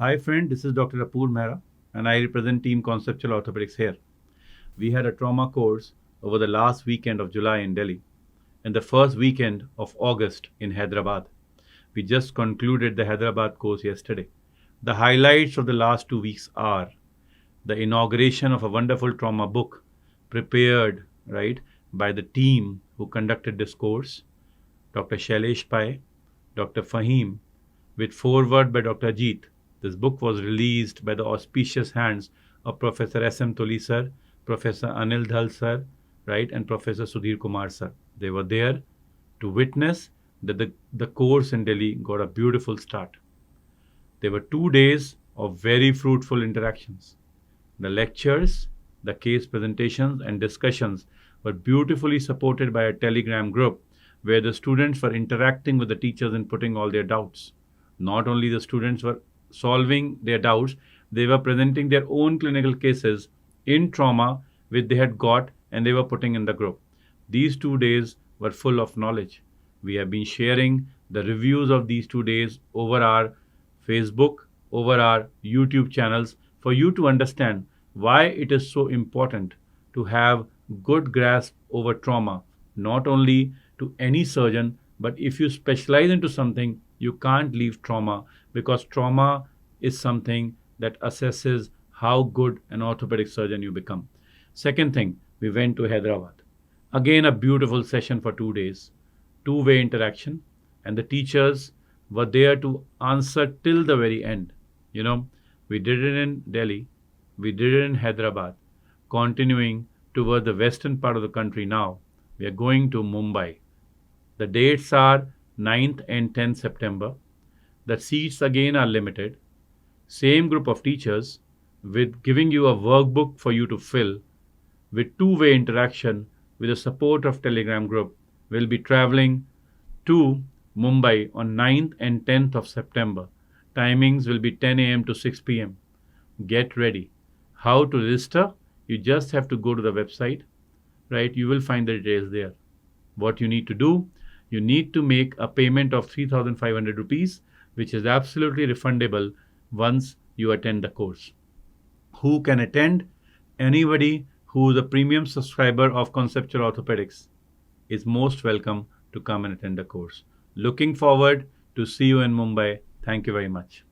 Hi friend, this is Dr. Apur Mehra and I represent Team Conceptual Orthopedics here. We had a trauma course over the last weekend of July in Delhi and the first weekend of August in Hyderabad. We just concluded the Hyderabad course yesterday. The highlights of the last 2 weeks are the inauguration of a wonderful trauma book prepared by the team who conducted this course, Dr. Shailesh Pai, Dr. Fahim, with foreword by Dr. Jeet. This book was released by the auspicious hands of Professor S.M. Toli sir, Professor Anil Dhal sir, and Professor Sudhir Kumar sir. They were there to witness that the course in Delhi got a beautiful start. There were 2 days of very fruitful interactions. The lectures, the case presentations and discussions were beautifully supported by a Telegram group where the students were interacting with the teachers and putting all their doubts. Not only the students were solving their doubts, they were presenting their own clinical cases in trauma which they had got and they were putting in the group. These 2 days were full of knowledge. We have been sharing the reviews of these 2 days over our Facebook, over our YouTube channels for you to understand why it is so important to have good grasp over trauma, not only to any surgeon, but if you specialize into something, you can't leave trauma because trauma is something that assesses how good an orthopedic surgeon you become. Second thing, we went to Hyderabad. Again, a beautiful session for 2 days, two-way interaction, and the teachers were there to answer till the very end. We did it in Delhi, we did it in Hyderabad, continuing toward the western part of the country now. We are going to Mumbai. The dates are 9th and 10th September. The seats again are limited. Same group of teachers with giving you a workbook for you to fill with two-way interaction with the support of Telegram group will be traveling to Mumbai on 9th and 10th of September. Timings will be 10 a.m. to 6 p.m. Get ready. How to register? You just have to go to the website, You will find the details there. What you need to do? You need to make a payment of 3,500 rupees, which is absolutely refundable once you attend the course. Who can attend? Anybody who is a premium subscriber of Conceptual Orthopedics is most welcome to come and attend the course. Looking forward to see you in Mumbai. Thank you very much.